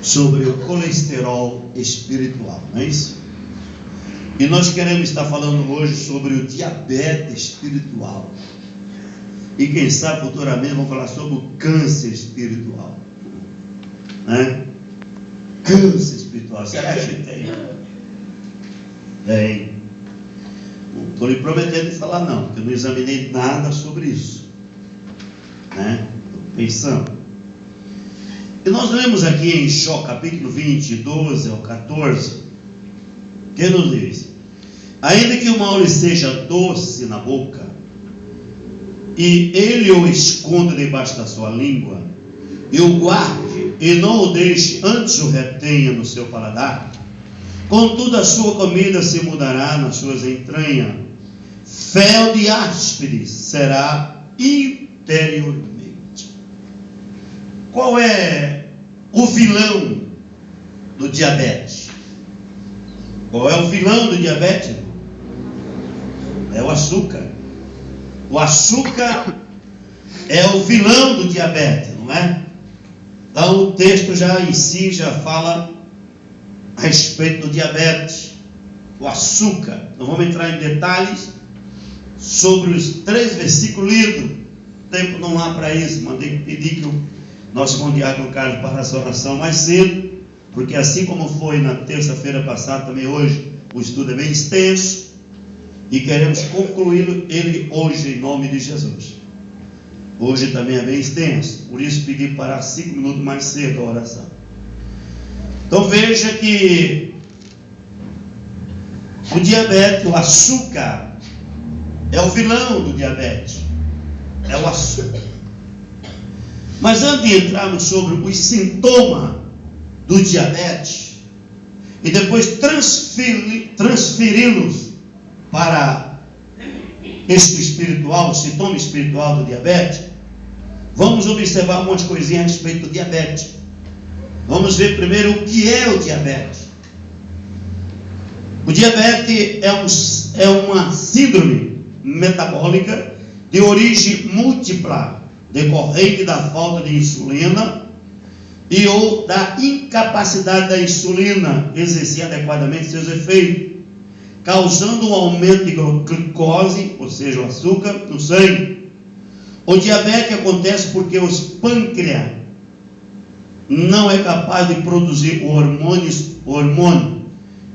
sobre o colesterol espiritual, não é isso? E nós queremos estar falando hoje sobre o diabetes espiritual. E quem sabe futuramente vamos falar sobre o câncer espiritual, né? Câncer espiritual, será que tem? Tem. Não estou lhe prometendo de falar não, porque eu não examinei nada sobre isso, né? Estou pensando. E nós lemos aqui em Jó, capítulo 20, 12 ao 14, que nos diz: ainda que o mal lhe seja doce na boca, e ele o esconda debaixo da sua língua, e o guarde, e não o deixe, antes o retenha no seu paladar, contudo a sua comida se mudará nas suas entranhas, fel de áspide será interiormente. Qual é o vilão do diabetes? Qual é o vilão do diabetes? É o açúcar. O açúcar é o vilão do diabetes, não é? Então o texto já em si já fala a respeito do diabetes, o açúcar. Não vamos entrar em detalhes sobre os 3 versículos lidos. O tempo não há para isso. Mandei pedir que o nosso irmão Diácono Carlos parasse a oração mais cedo, porque assim como foi na terça-feira passada, também hoje o estudo é bem extenso. E queremos concluí-lo ele hoje em nome de Jesus. Hoje também é bem extenso, por isso pedi parar 5 minutos mais cedo a oração. Então veja que o diabetes, o açúcar, é o vilão do diabetes. É o açúcar. Mas antes de entrarmos sobre os sintomas do diabetes e depois transferi-los para este espiritual, o sintoma espiritual do diabetes, vamos observar algumas coisinhas a respeito do diabetes. Vamos ver primeiro o que é o diabetes. O diabetes é uma síndrome metabólica de origem múltipla, decorrente da falta de insulina e ou da incapacidade da insulina exercer adequadamente seus efeitos, causando um aumento de glicose, ou seja, o açúcar, no sangue. O diabetes acontece porque os pâncreas não é capaz de produzir o hormônio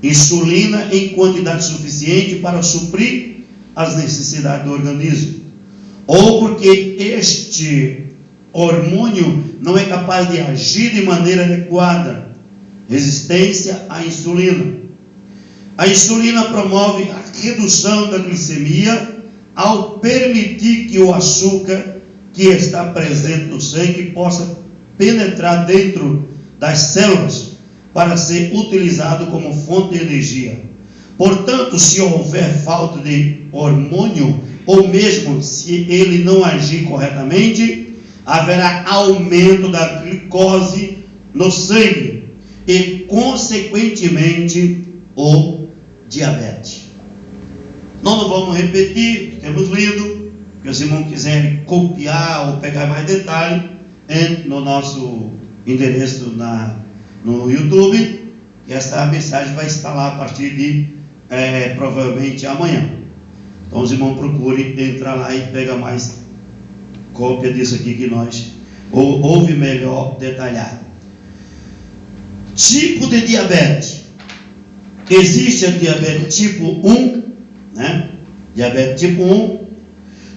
insulina em quantidade suficiente para suprir as necessidades do organismo, ou porque este hormônio não é capaz de agir de maneira adequada, resistência à insulina. A insulina promove a redução da glicemia ao permitir que o açúcar que está presente no sangue possa penetrar dentro das células para ser utilizado como fonte de energia. Portanto, se houver falta de hormônio, ou mesmo se ele não agir corretamente, haverá aumento da glicose no sangue e, consequentemente, o diabetes. Nós não vamos repetir, temos lido. Se os irmãos quiserem copiar ou pegar mais detalhes, entre no nosso endereço no YouTube, e essa mensagem vai estar lá a partir de provavelmente amanhã. Então os irmãos procurem entrar lá e pegar mais cópia disso aqui que nós ouve melhor detalhado. Tipo de diabetes. Existe a diabetes tipo 1, né? Diabetes tipo 1.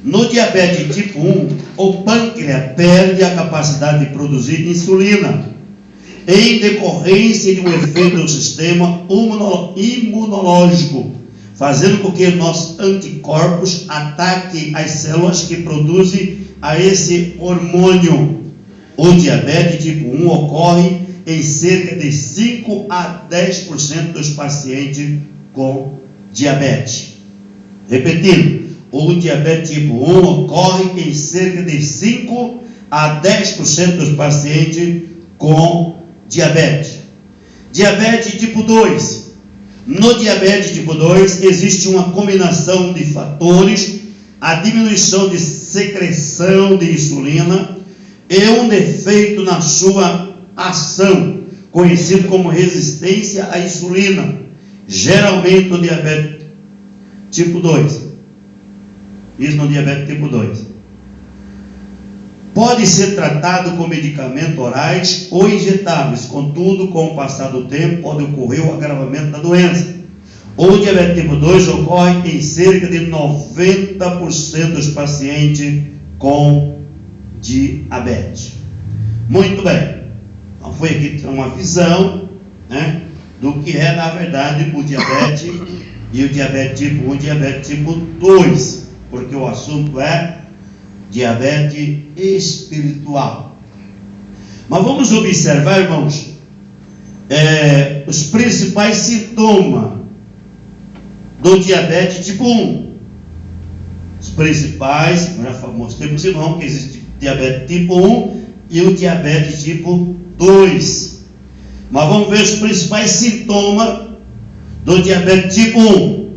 No diabetes tipo 1, o pâncreas perde a capacidade de produzir insulina em decorrência de um efeito do sistema imunológico, fazendo com que nossos anticorpos ataquem as células que produzem a esse hormônio. O diabetes tipo 1 ocorre em cerca de 5 a 10% dos pacientes com diabetes. Repetindo, o diabetes tipo 1 ocorre em cerca de 5 a 10% dos pacientes com diabetes. Diabetes tipo 2. No diabetes tipo 2 existe uma combinação de fatores, a diminuição de secreção de insulina e um defeito na sua ação, conhecido como resistência à insulina, geralmente no diabetes tipo 2. Isso no diabetes tipo 2. Pode ser tratado com medicamentos orais ou injetáveis, contudo, com o passar do tempo, pode ocorrer o agravamento da doença. O diabetes tipo 2 ocorre em cerca de 90% dos pacientes com diabetes. Muito bem. Então foi aqui uma visão, né, do que é na verdade o diabetes e o diabetes tipo 1 e o diabetes tipo 2, porque o assunto é diabetes espiritual. Mas vamos observar, irmãos, os principais sintomas do diabetes tipo 1. Os principais, eu já mostrei para os irmãos que existe diabetes tipo 1 e o diabetes tipo 2. Mas vamos ver os principais sintomas do diabetes tipo 1.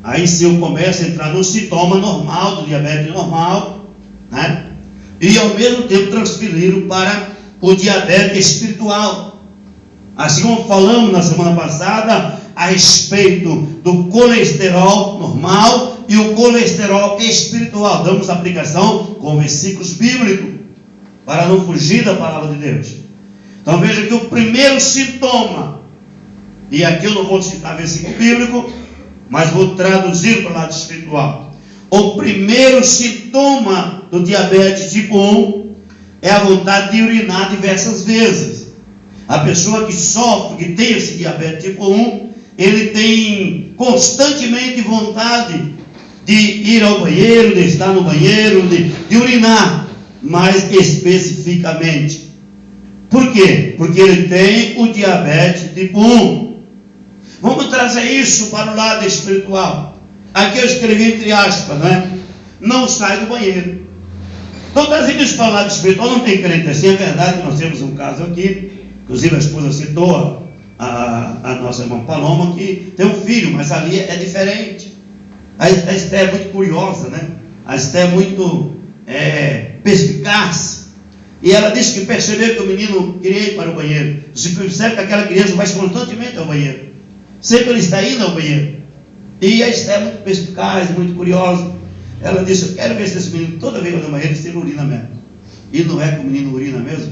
Aí se eu começo a entrar no sintoma normal, do diabetes normal, né? E ao mesmo tempo transferi-lo para o diabetes espiritual. Assim como falamos na semana passada a respeito do colesterol normal e o colesterol espiritual. Damos aplicação com versículos bíblicos para não fugir da palavra de Deus. Então veja que o primeiro sintoma, e aqui eu não vou citar versículo bíblico, mas vou traduzir para o lado espiritual. O primeiro sintoma do diabetes tipo 1 é a vontade de urinar diversas vezes. A pessoa que sofre, que tem esse diabetes tipo 1, ele tem constantemente vontade de ir ao banheiro, de estar no banheiro, de urinar, mais especificamente. Por quê? Porque ele tem o diabetes tipo 1. Vamos trazer isso para o lado espiritual. Aqui eu escrevi entre aspas, né? Não sai do banheiro. Então, trazendo isso para o lado espiritual, não tem crente assim. É verdade que nós temos um caso aqui, inclusive a esposa citou a nossa irmã Paloma, que tem um filho, mas ali é diferente. A Esté é muito curiosa, né? A Esté é muito perspicaz. E ela disse que percebeu que o menino queria ir para o banheiro. Você percebe que aquela criança vai constantemente ao banheiro. Sempre ele está indo ao banheiro. E a Esté é muito perspicaz, muito curiosa. Ela disse, eu quero ver se esse menino, toda vez que vai no banheiro, se ele urina mesmo. E não é que o menino urina mesmo?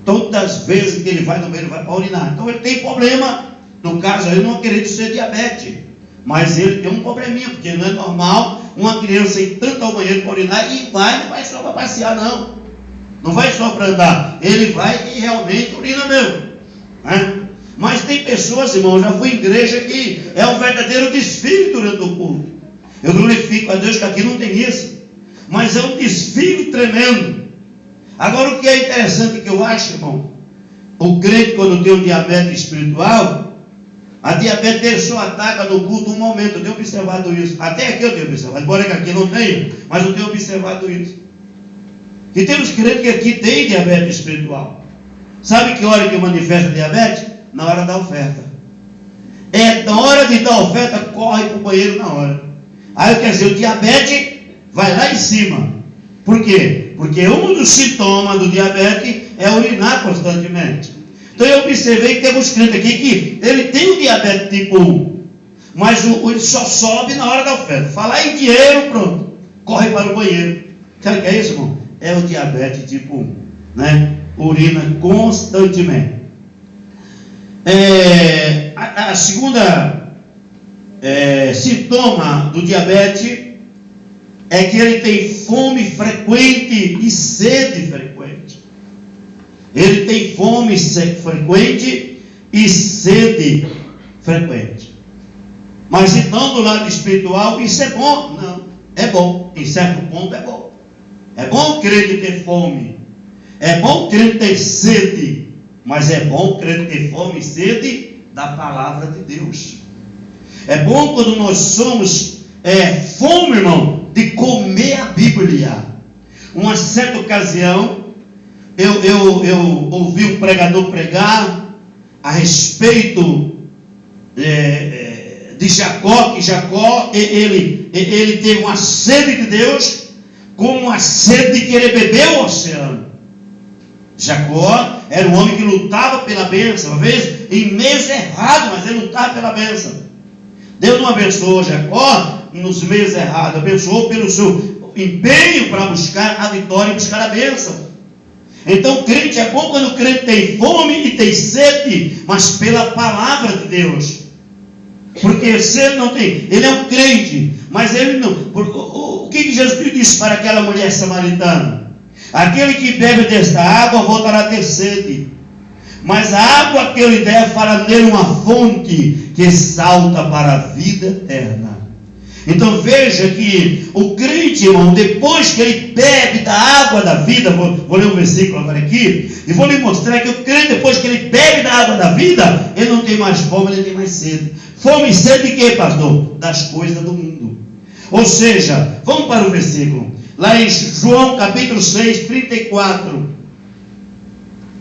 Todas as vezes que ele vai no banheiro, vai para urinar. Então ele tem problema. No caso, ele não queria ser diabetes. Mas ele tem um probleminha, porque não é normal uma criança ir tanto ao banheiro para urinar e não vai só para passear, não. Não vai só para andar. Ele vai e realmente urina mesmo, né? Mas tem pessoas, irmão, já fui em igreja que é um verdadeiro desfile durante o culto. Eu glorifico a Deus que aqui não tem isso. Mas é um desfile tremendo. Agora o que é interessante que eu acho, irmão, o crente quando tem um diabetes espiritual, a diabetes dele só ataca no culto um momento. Eu tenho observado isso. Até aqui eu tenho observado, embora que aqui não tenha, mas eu tenho observado isso. E temos crentes que aqui tem diabetes espiritual. Sabe que hora que manifesta diabetes? Na hora da oferta. Na hora de dar oferta, corre para o banheiro na hora. Aí quer dizer, o diabetes vai lá em cima. Por quê? Porque um dos sintomas do diabetes é urinar constantemente. Então eu observei que temos crentes aqui que ele tem o diabetes tipo 1, mas ele só sobe na hora da oferta. Falar em dinheiro, pronto, corre para o banheiro. Sabe o que é isso, irmão? É o diabetes tipo 1, né? Urina constantemente. A segunda sintoma do diabetes é que ele tem fome frequente e sede frequente. Ele tem fome frequente e sede frequente. Mas então, do lado espiritual, isso é bom? Não, é bom. Em certo ponto é bom. É bom crente ter fome. É bom crente ter sede. Mas é bom crente ter fome e sede da palavra de Deus. É bom quando nós somos fome, irmão, de comer a Bíblia. Uma certa ocasião, eu ouvi um pregador pregar a respeito de Jacó, que Jacó, ele teve uma sede de Deus, como uma sede de querer beber o oceano. Jacó era um homem que lutava pela bênção, uma vez em meios errados, mas ele lutava pela bênção. Deus não abençoou Jacó nos meios errados, abençoou pelo seu empenho para buscar a vitória e buscar a bênção. Então o crente é bom quando o crente tem fome e tem sede, mas pela palavra de Deus. Porque se ele não tem, ele é um crente, mas ele não. O que Jesus disse para aquela mulher samaritana? Aquele que bebe desta água voltará a ter sede, mas a água que eu lhe der fará nele uma fonte que salta para a vida eterna. Então veja que o crente, irmão, depois que ele bebe da água da vida, vou ler um versículo agora aqui, e vou lhe mostrar que o crente, depois que ele bebe da água da vida, ele não tem mais fome, ele tem mais sede. Fome e sede de quê, pastor? Das coisas do mundo. Ou seja, vamos para o versículo. Lá em João capítulo 6, 34.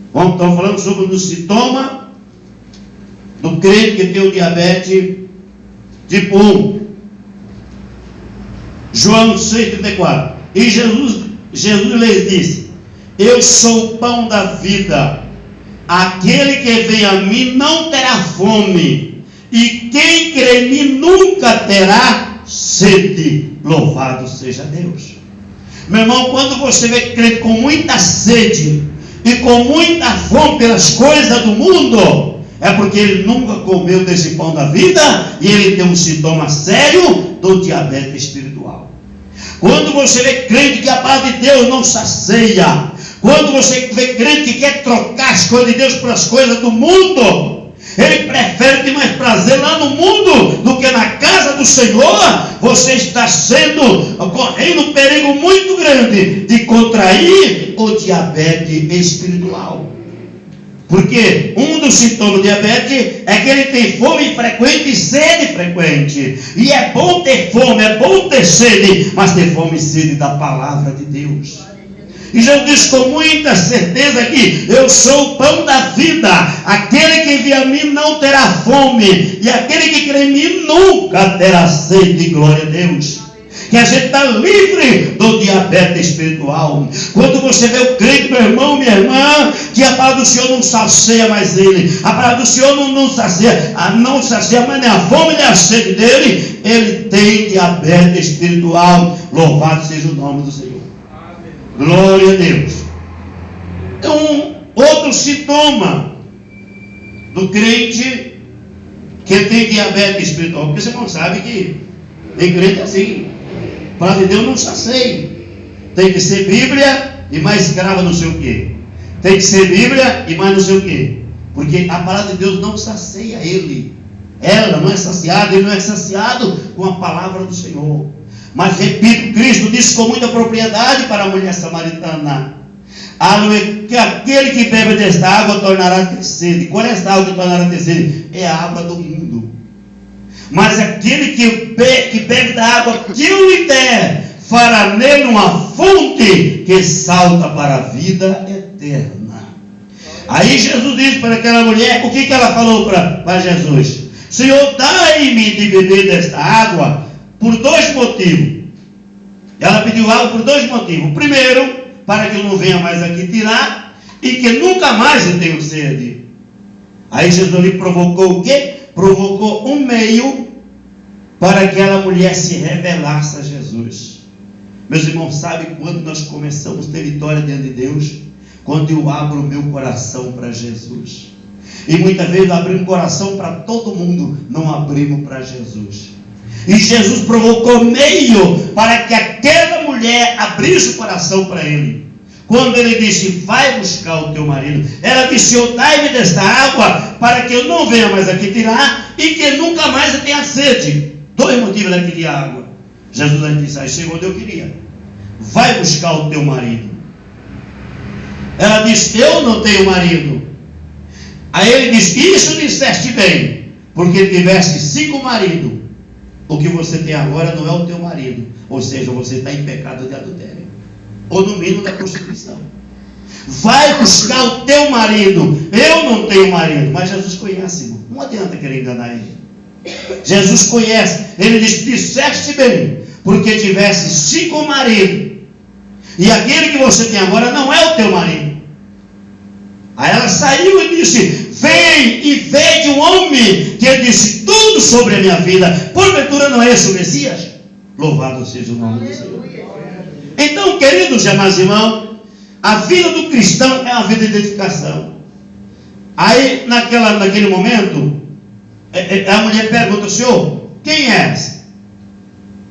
Estamos falando sobre o sintoma do crente que tem o diabetes tipo 1. João 6, 34. E Jesus lhes disse: eu sou o pão da vida. Aquele que vem a mim não terá fome, e quem crê em mim nunca terá sede. Louvado seja Deus. Meu irmão, quando você vê crente com muita sede e com muita fome pelas coisas do mundo, é porque ele nunca comeu desse pão da vida e ele tem um sintoma sério do diabetes espiritual. Quando você vê crente que a palavra de Deus não sacia, quando você vê crente que quer trocar as coisas de Deus pelas coisas do mundo, ele prefere ter mais prazer lá no mundo do que na casa do Senhor. Você está correndo um perigo muito grande de contrair o diabetes espiritual. Porque um dos sintomas do diabetes é que ele tem fome frequente e sede frequente. E é bom ter fome, é bom ter sede, mas ter fome e sede da palavra de Deus. E Jesus disse com muita certeza que eu sou o pão da vida. Aquele que vem a mim não terá fome, e aquele que crê em mim nunca terá sede. Glória a Deus. Que a gente está livre do diabetes espiritual. Quando você vê o crente, meu irmão, minha irmã, que a palavra do Senhor não sacia mais ele, a palavra do Senhor não sacia mais nem a fome nem a sede dele, ele tem diabetes espiritual. Louvado seja o nome do Senhor. Glória a Deus. Então, outro sintoma do crente que tem diabetes espiritual, porque você não sabe que tem crente assim, a palavra de Deus não sacia. Tem que ser Bíblia e mais escrava não sei o que. Tem que ser Bíblia e mais não sei o que. Porque a palavra de Deus não sacia ele. Ela não é saciada, ele não é saciado com a palavra do Senhor. Mas repito, Cristo disse com muita propriedade para a mulher samaritana: que aquele que bebe desta água tornará a ter sede. Qual é esta água que tornará a ter sede? É a água do mundo. Mas aquele que bebe da água que eu lhe der, fará nele uma fonte que salta para a vida eterna. Aí Jesus disse para aquela mulher, o que ela falou para Jesus? Senhor, dai-me de beber desta água por dois motivos. Ela pediu água por dois motivos. O primeiro, para que eu não venha mais aqui tirar, e que nunca mais eu tenho sede. Aí Jesus lhe provocou o quê? Provocou um meio para que aquela mulher se revelasse a Jesus. Meus irmãos, sabem quando nós começamos a ter vitória diante de Deus? Quando eu abro o meu coração para Jesus. E muitas vezes abrimos o coração para todo mundo, não abrimos para Jesus. E Jesus provocou meio para que aquela mulher abrisse o coração para ele. Quando ele disse, vai buscar o teu marido, ela disse, Senhor, dai-me desta água para que eu não venha mais aqui tirar e que nunca mais eu tenha sede. Dois motivos ela queria água. Jesus disse, aí chegou onde eu queria. Vai buscar o teu marido. Ela disse, eu não tenho marido. Aí ele disse, isso disseste bem, porque tiveste 5 maridos. O que você tem agora não é o teu marido. Ou seja, você está em pecado de adultério, ou no mínimo da prostituição. Vai buscar o teu marido. Eu não tenho marido. Mas Jesus conhece, irmão. Não adianta querer enganar ele. Jesus conhece. Ele disse, disseste bem, porque tivesse 5 maridos, e aquele que você tem agora não é o teu marido. Aí ela saiu e disse: vem e veja um homem que disse tudo sobre a minha vida. Porventura não é esse o Messias? Louvado seja o nome do Senhor. Então, queridos e amados irmãos, a vida do cristão é uma vida de edificação. Aí, naquele momento, a mulher pergunta: Senhor, quem és?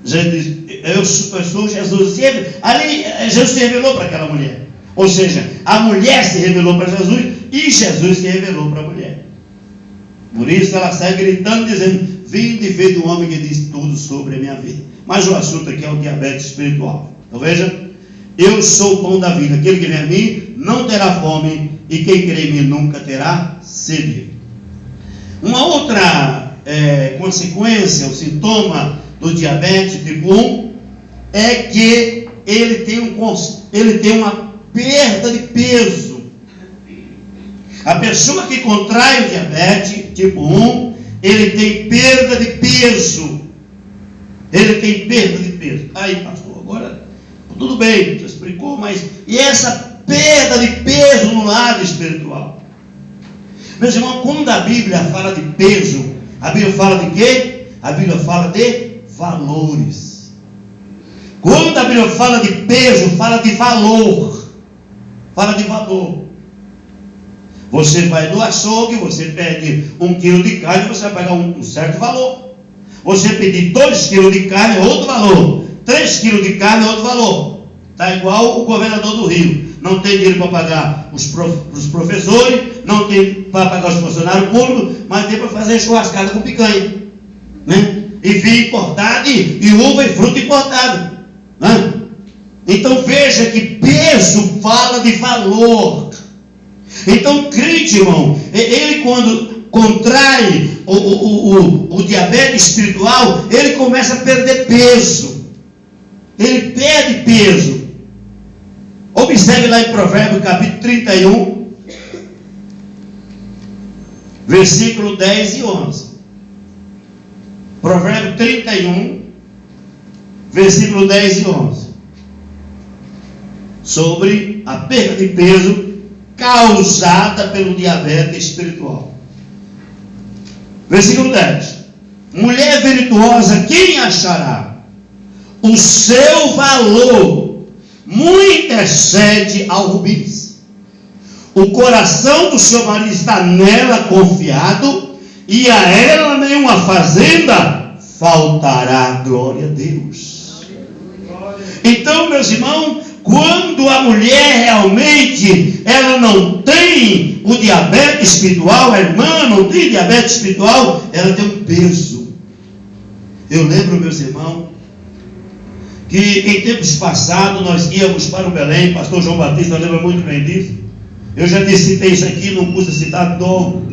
Jesus diz: eu sou Jesus. Ali, Jesus se revelou para aquela mulher. Ou seja, a mulher se revelou para Jesus e Jesus se revelou para a mulher. Por isso ela sai gritando, dizendo: vinde e veja um homem que diz tudo sobre a minha vida. Mas o assunto aqui é o diabetes espiritual. Então veja: eu sou o pão da vida. Aquele que vem a mim não terá fome, e quem crê em mim nunca terá sede. Uma outra consequência, o sintoma do diabetes tipo 1 é que ele tem uma perda de peso. A pessoa que contrai o diabetes tipo 1, ele tem perda de peso. Ele tem perda de peso. Aí, pastor, agora tudo bem, você explicou, mas e essa perda de peso no lado espiritual? Meus irmãos, quando a Bíblia fala de peso, a Bíblia fala de quê? A Bíblia fala de valores. Quando a Bíblia fala de peso, fala de valor. Fala de valor. Você vai no açougue, você pede 1 quilo de carne, você vai pagar um certo valor. Você pedir 2 quilos de carne é outro valor. 3 quilos de carne é outro valor. Está igual o governador do Rio. Não tem dinheiro para pagar os professores, não tem para pagar os funcionários públicos, mas tem para fazer churrascada com picanha, né? E vinho importado, e uva e fruta importado, né? Então veja que peso fala de valor. Então crente, irmão, ele quando contrai o diabetes espiritual, ele começa a perder peso. Ele perde peso. Observe lá em Provérbios capítulo 31, versículo 10 e 11. Provérbios 31, versículo 10 e 11. Sobre a perda de peso causada pelo diabetes espiritual. Versículo 10. Mulher virtuosa, quem achará? O seu valor muito excede ao rubis. O coração do seu marido está nela confiado, e a ela nenhuma fazenda faltará. Glória a Deus. Então, meus irmãos, quando a mulher realmente ela não tem o diabetes espiritual, a irmã não tem diabetes espiritual, ela tem um peso. Eu lembro, meus irmãos, que em tempos passados nós íamos para o Belém. Pastor João Batista lembra muito bem disso. Eu já citei isso aqui, não custa citar todo.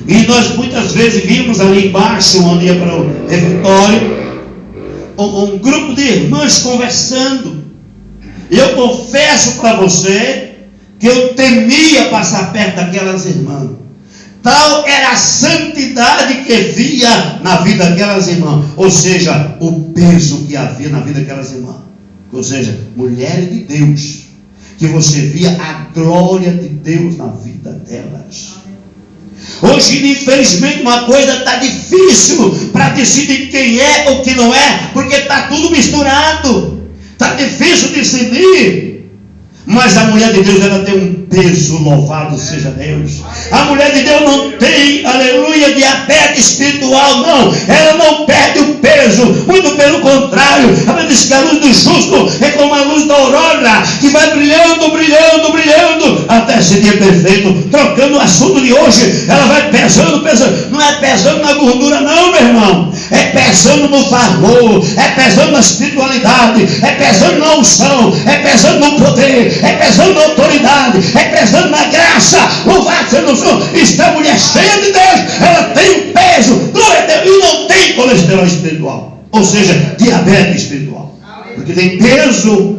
E nós muitas vezes vimos ali embaixo, onde ia para o refeitório, um grupo de irmãs conversando. Eu confesso para você que eu temia passar perto daquelas irmãs. Tal era a santidade que via na vida daquelas irmãs. Ou seja, o peso que havia na vida daquelas irmãs. Ou seja, mulheres de Deus, que você via a glória de Deus na vida delas. Hoje, infelizmente, uma coisa está difícil para decidir quem é ou quem não é, porque está tudo misturado. Está difícil decidir. Mas a mulher de Deus, ela tem um peso, louvado seja Deus. A mulher de Deus não tem, aleluia, diabetes espiritual, não. Ela não perde o peso, muito pelo contrário. Ela diz que a luz do justo é como a luz da aurora, que vai brilhando, brilhando, brilhando, até esse dia perfeito. Trocando o assunto de hoje, ela vai pesando, pesando. Não é pesando na gordura, não, meu irmão. É pesando no valor, é pesando na espiritualidade, é pesando na unção, é pesando no poder, é pesando na autoridade, é pesando na graça. Louvado seja o Senhor. Está a mulher cheia de Deus, ela tem um peso, glória a Deus, e não tem colesterol espiritual, ou seja, diabetes espiritual, porque tem peso.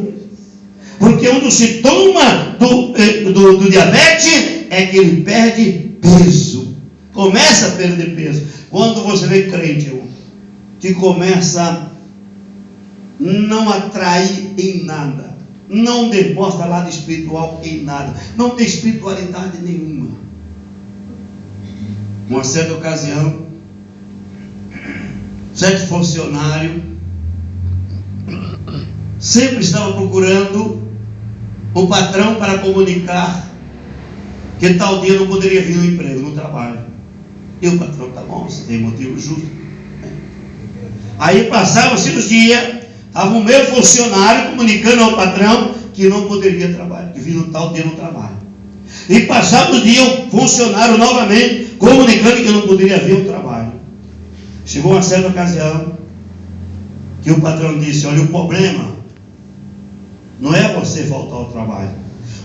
Porque um dos sintomas do diabetes é que ele perde peso, começa a perder peso. Quando você vê crente que começa a não atrair em nada, não demonstra lado espiritual em nada, não tem espiritualidade nenhuma. Uma certa ocasião, certo funcionário sempre estava procurando o patrão para comunicar que tal dia não poderia vir no emprego, no trabalho. E o patrão, tá bom, você tem motivo justo. Aí passava-se os dias, estava o meu funcionário comunicando ao patrão que não poderia trabalhar, que vinha tal dia no trabalho. E passava os dias, o funcionário novamente comunicando que não poderia vir ao trabalho. Chegou uma certa ocasião que o patrão disse: olha, o problema não é você voltar ao trabalho.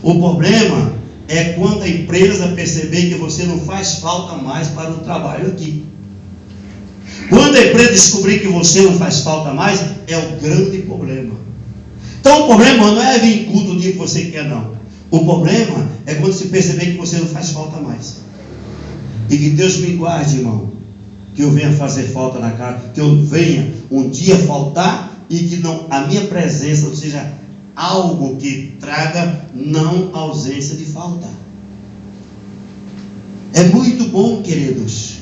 O problema é quando a empresa perceber que você não faz falta mais para o trabalho aqui. Quando a empresa descobrir que você não faz falta mais, é o grande problema. Então o problema não é vir em culto o dia que você quer, não. O problema é quando se perceber que você não faz falta mais. E que Deus me guarde, irmão, que eu venha fazer falta na casa, que eu venha um dia faltar e que não, a minha presença não seja algo que traga não ausência de falta. É muito bom, queridos,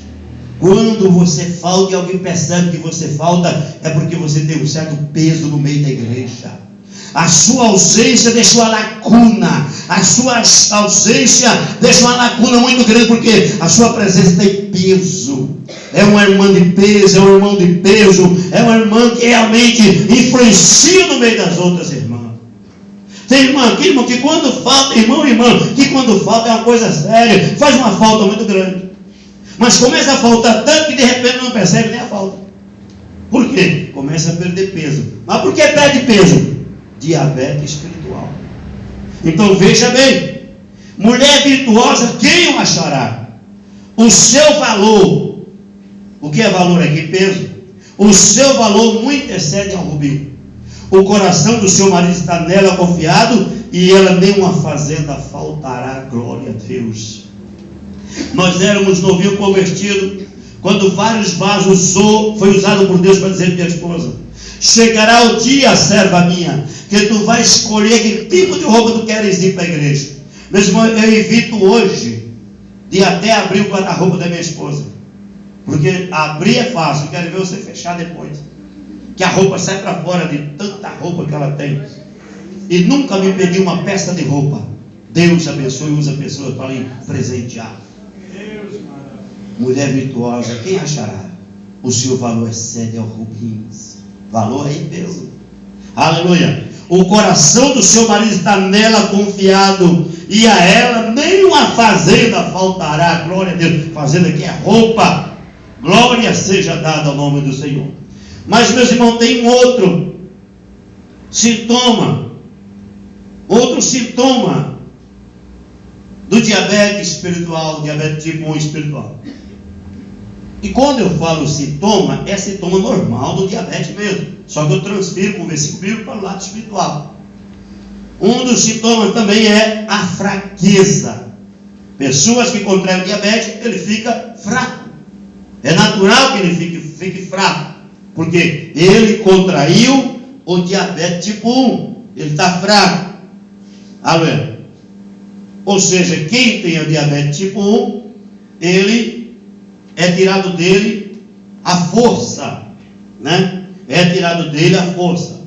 quando você falta e alguém percebe que você falta, é porque você tem um certo peso no meio da igreja. A sua ausência deixou uma lacuna. A sua ausência deixou uma lacuna muito grande, porque a sua presença tem peso. É uma irmã de peso, é um irmão de peso, é uma irmã que realmente influencia no meio das outras irmãs. Tem irmão aqui, irmão, que quando falta, irmão, que quando falta é uma coisa séria, faz uma falta muito grande. Mas começa a faltar tanto que de repente não percebe nem a falta. Por quê? Começa a perder peso. Mas por que perde peso? Diabetes espiritual. Então veja bem, mulher virtuosa, quem o achará? O seu valor, o que é valor aqui? Peso. O seu valor muito excede ao rubim. O coração do seu marido está nela confiado, e ela nem uma fazenda faltará. Glória a Deus. Nós éramos novinho convertido, quando vários vasos foi usado por Deus para dizer para minha esposa: chegará o dia, serva minha, que tu vais escolher que tipo de roupa tu queres ir para a igreja. Mesmo eu evito hoje de até abrir o guarda-roupa da minha esposa, porque abrir é fácil, quero ver você fechar depois, que a roupa sai para fora de tanta roupa que ela tem. E nunca me pediu uma peça de roupa. Deus abençoe e usa pessoas para lhe presentear. Mulher virtuosa, quem achará? O seu valor excede ao rubins. Valor é em peso. Aleluia. O coração do seu marido está nela confiado, e a ela nem uma fazenda faltará. Glória a Deus. Fazenda aqui é roupa. Glória seja dada ao nome do Senhor. Mas, meus irmãos, tem um outro sintoma. Outro sintoma do diabetes espiritual, diabetes tipo 1 espiritual. E quando eu falo sintoma, é sintoma normal do diabetes mesmo. Só que eu transfiro com o versículo bíblico para o lado espiritual. Um dos sintomas também é a fraqueza. Pessoas que contraem o diabetes, ele fica fraco. É natural que ele fique fraco, porque ele contraiu o diabetes tipo 1. Ele está fraco. Aleluia. Ou seja, quem tem o diabetes tipo 1, ele é tirado dele a força, né? É tirado dele a força.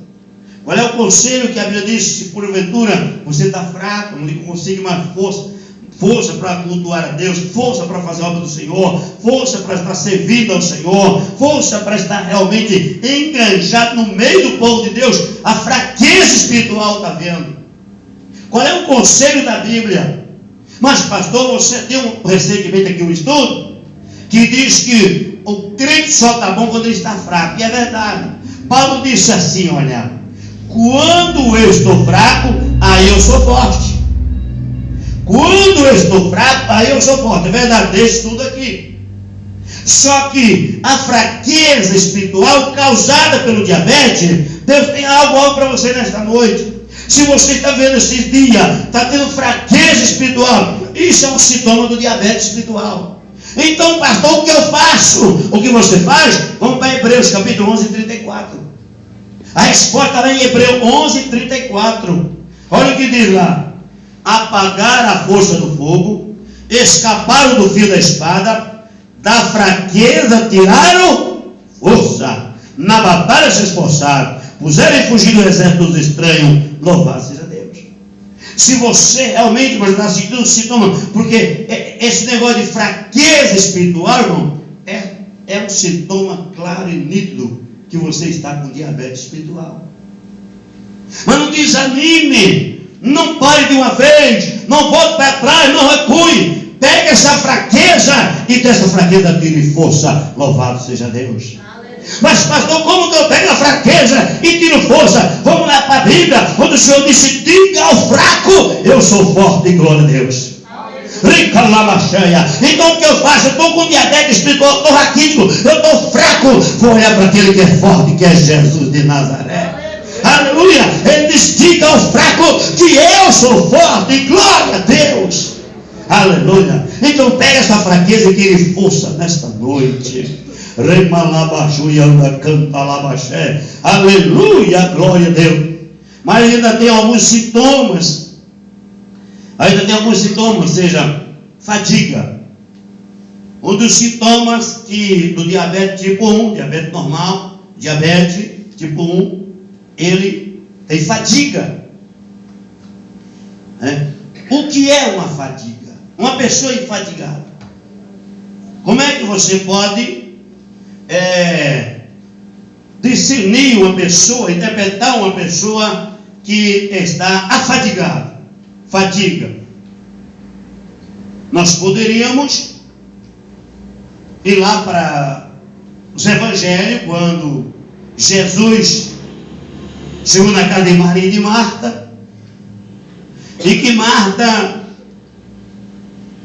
Qual é o conselho que a Bíblia diz? Se porventura você está fraco, não consegue mais força para cultuar a Deus, força para fazer a obra do Senhor, força para estar servindo ao Senhor, força para estar realmente enganjado no meio do povo de Deus, a fraqueza espiritual está vendo. Qual é o conselho da Bíblia? Mas pastor, você deu recentemente aqui um estudo que diz que o crente só está bom quando ele está fraco. E é verdade. Paulo disse assim: olha, quando eu estou fraco, aí eu sou forte. Quando eu estou fraco, aí eu sou forte. É verdade, deixa tudo aqui. Só que a fraqueza espiritual causada pelo diabetes, Deus tem algo para você nesta noite. Se você está vendo esses dias, está tendo fraqueza espiritual, isso é um sintoma do diabetes espiritual. Então, pastor, o que eu faço? O que você faz? Vamos para Hebreus capítulo 11, 34. A resposta está em Hebreus 11, 34. Olha o que diz lá: apagar a força do fogo, escaparam do fio da espada, da fraqueza tiraram força, na batalha se esforçaram, puseram em fugir do exército dos estranhos. Louvado seja Deus. Se você realmente está sentindo sintoma, porque esse negócio de fraqueza espiritual, irmão, é um sintoma claro e nítido que você está com diabetes espiritual. Mas não desanime, não pare de uma vez, não volte para trás, não recue. Pega essa fraqueza e dessa fraqueza tire força. Louvado seja Deus. Mas pastor, como que eu pego a fraqueza e tiro força? Vamos lá para a Bíblia, onde o Senhor disse: diga ao fraco, eu sou forte, glória a Deus. Rica lava cheia. Então o que eu faço? Eu estou com diabetes espiritual, estou raquítico, eu estou fraco. Vou olhar para aquele que é forte, que é Jesus de Nazaré. Aleluia. Ele diz: diga ao fraco que eu sou forte, glória a Deus. Aleluia. Então pega essa fraqueza e tire força nesta noite. Aleluia, glória a Deus. Mas ainda tem alguns sintomas. Ou seja, fadiga. Um dos sintomas do diabetes tipo 1, diabetes normal, diabetes tipo 1, ele tem fadiga. O que é uma fadiga? Uma pessoa enfadigada. Como é que você pode discernir uma pessoa, interpretar uma pessoa que está afadigada? Fadiga. Nós poderíamos ir lá para os evangelhos, quando Jesus chegou na casa de Maria e de Marta, e que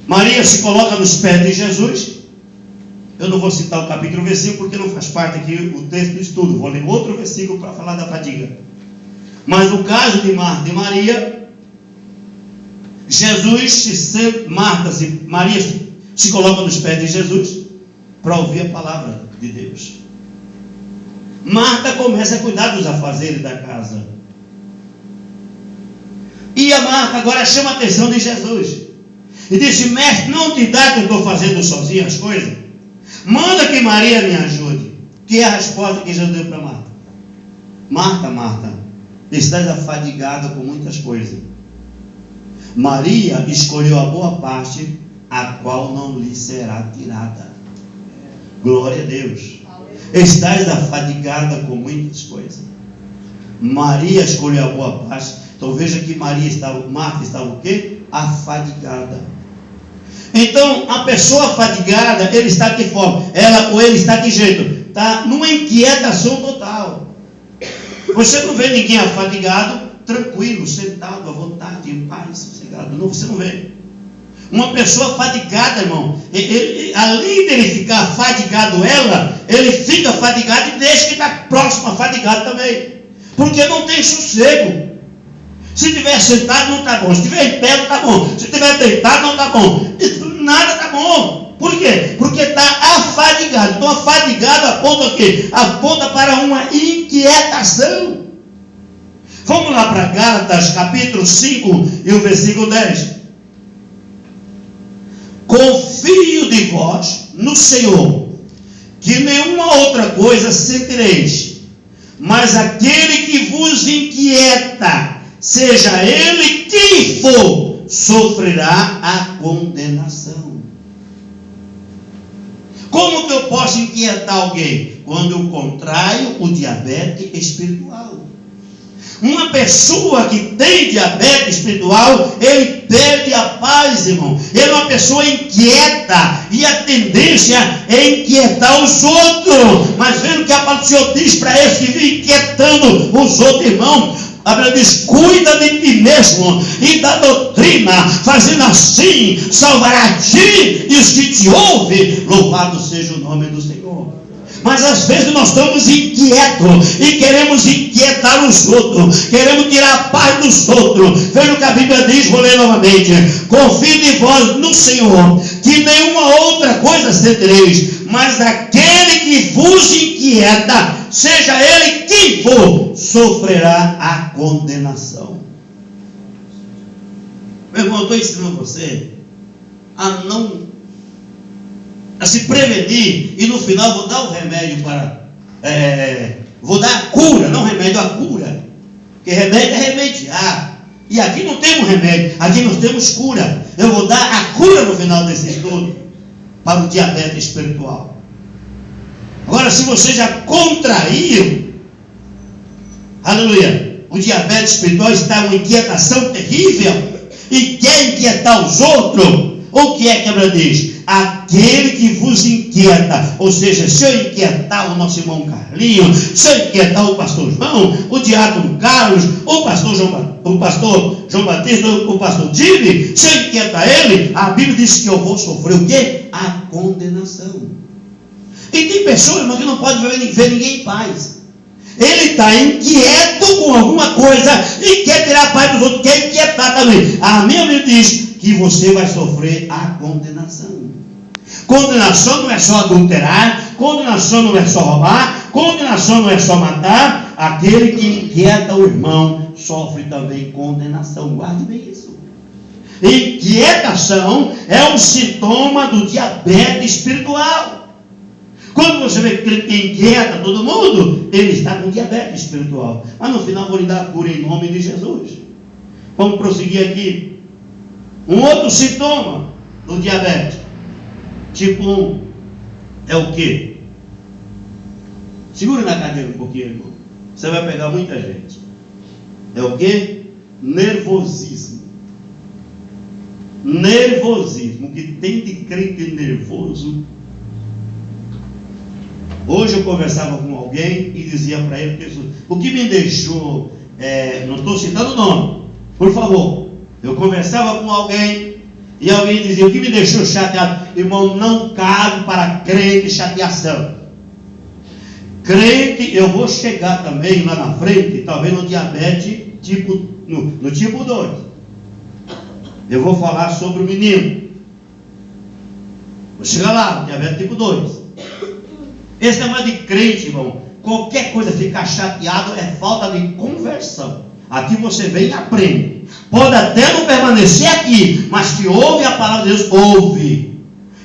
Maria se coloca nos pés de Jesus. Eu não vou citar o capítulo e o versículo, porque não faz parte aqui o texto do estudo. Vou ler outro versículo para falar da fadiga. Mas no caso de Marta e Maria, Maria se coloca nos pés de Jesus para ouvir a palavra de Deus. Marta começa a cuidar dos afazeres da casa. E a Marta agora chama a atenção de Jesus e disse: mestre, não te dá que eu estou fazendo sozinho as coisas? Manda que Maria me ajude. Que é a resposta que Jesus deu para Marta: Marta, Marta, estás afadigada com muitas coisas. Maria escolheu a boa parte, a qual não lhe será tirada. Glória a Deus. Estás afadigada com muitas coisas. Maria escolheu a boa parte. Então veja que Marta estava o quê? Afadigada. Então a pessoa afadigada, ele está de que forma? Ela ou ele está de que jeito? Está numa inquietação total. Você não vê ninguém afadigado, tranquilo, sentado, à vontade, em paz, sossegado. Não, você não vê. Uma pessoa fadigada, irmão, além dele ficar afadigado ele fica fadigado e deixa que está próximo a fadigado também. Porque não tem sossego. Se estiver sentado não está bom, se estiver em pé não está bom, se estiver deitado não está bom, nada está bom. Por quê? Porque está afadigado. Então afadigado aponta o quê? Aponta para uma inquietação. Vamos lá para Gálatas capítulo 5 e o versículo 10. Confio de vós no Senhor, que nenhuma outra coisa sentireis, mas aquele que vos inquieta, seja ele quem for, sofrerá a condenação. Como que eu posso inquietar alguém? Quando eu contraio o diabetes espiritual. Uma pessoa que tem diabetes espiritual, ele perde a paz, irmão. Ele é uma pessoa inquieta, e a tendência é inquietar os outros. Mas vendo o que a palavra do Senhor diz para esse que vive inquietando os outros, irmão, a Bíblia diz: cuida de ti mesmo e da doutrina, fazendo assim salvará a ti e os que te ouvem. Louvado seja o nome do Senhor. Mas às vezes nós estamos inquietos e queremos inquietar os outros, queremos tirar a paz dos outros. Veja o que a Bíblia diz, vou ler novamente: confio em vós no Senhor, que nenhuma outra coisa sentireis, mas aquele que vos inquieta, seja ele quem for, sofrerá a condenação. Meu irmão, eu estou ensinando você a se prevenir, e no final vou dar o remédio para... vou dar a cura, não remédio, a cura. Porque remédio é remediar. E aqui não temos remédio, aqui nós temos cura. Eu vou dar a cura no final desse estudo para o diabetes espiritual. Agora, se você já contraiu, aleluia, o diabetes espiritual está uma inquietação terrível e quer inquietar os outros, o que é que a Bíblia diz? Aquele que vos inquieta, ou seja, se eu inquietar o nosso irmão Carlinhos, se eu inquietar o pastor João, o diácono Carlos, o pastor João Batista, o pastor Dini, se eu inquietar ele, a Bíblia diz que eu vou sofrer o quê? A condenação. E tem pessoas, irmão, que não pode ver ninguém em paz. Ele está inquieto com alguma coisa e quer tirar a paz dos outros, quer inquietar também. A minha Bíblia diz que você vai sofrer a condenação. Condenação não é só adulterar, condenação não é só roubar, condenação não é só matar. Aquele que inquieta o irmão sofre também condenação. Guarde bem isso. Inquietação é um sintoma do diabetes espiritual. Quando você vê que ele inquieta todo mundo, ele está com diabetes espiritual. Mas no final vou lhe dar a cura em nome de Jesus. Vamos prosseguir aqui. Um outro sintoma do diabetes, tipo 1, é o quê? Segure na cadeira um pouquinho, irmão. Você vai pegar muita gente. É o quê? Nervosismo. Nervosismo. O que tem de crente nervoso. Hoje eu conversava com alguém e dizia para ele, o que me deixou, não estou citando o nome, por favor. Eu conversava com alguém e alguém dizia, o que me deixou chateado? Irmão, não cabe para crente chateação. Crente, eu vou chegar também lá na frente, talvez no diabetes, no tipo 2. Eu vou falar sobre o menino. Vou chegar lá, no diabetes tipo 2. Esse negócio de crente, irmão, qualquer coisa ficar chateado é falta de conversão. Aqui você vem e aprende. Pode até não permanecer aqui, mas que ouve a palavra de Deus, ouve.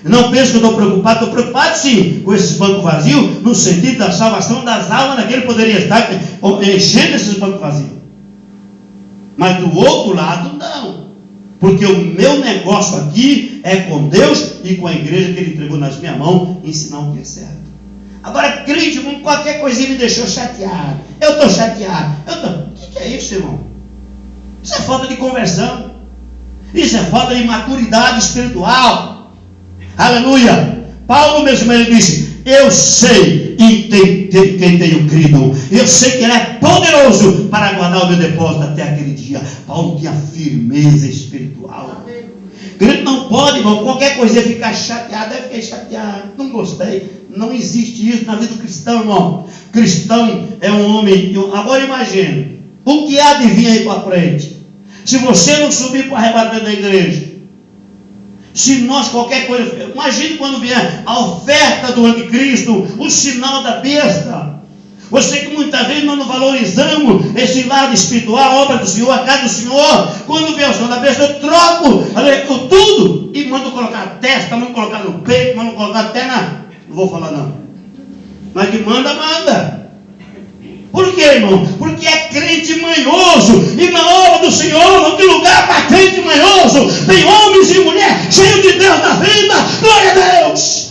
Não pense que eu estou preocupado sim, com esses bancos vazios, no sentido da salvação das almas daquele que poderia estar enchendo esses bancos vazios. Mas do outro lado, não. Porque o meu negócio aqui é com Deus e com a igreja que Ele entregou nas minhas mãos, ensinar o que é certo. Agora, crente, qualquer coisinha me deixou chateado. Eu estou chateado. O que é isso, irmão? Isso é falta de conversão. Isso é falta de maturidade espiritual. Aleluia. Paulo mesmo ele disse, eu sei em quem tenho crido. Eu sei que Ele é poderoso para guardar o meu depósito até aquele dia. Paulo tinha firmeza espiritual. Crente não pode, irmão, qualquer coisa ficar chateado, eu fiquei chateado, não gostei. Não existe isso na vida do cristão, irmão. Cristão é um homem. Agora imagine, o que há de vir aí para frente? Se você não subir para o arrebatamento da igreja, se nós qualquer coisa, imagine quando vier a oferta do anticristo, o sinal da besta. Você que muitas vezes nós não valorizamos esse lado espiritual, a obra do Senhor, a casa do Senhor. Quando vem o sinal da besta, eu troco tudo e mando colocar a testa, mando colocar no peito, mando colocar até na... Não vou falar não. Mas que manda. Por quê, irmão? Porque é crente manhoso. E na obra do Senhor não tem lugar para crente manhoso. Tem homens e mulheres cheios de Deus na vida. Glória a Deus.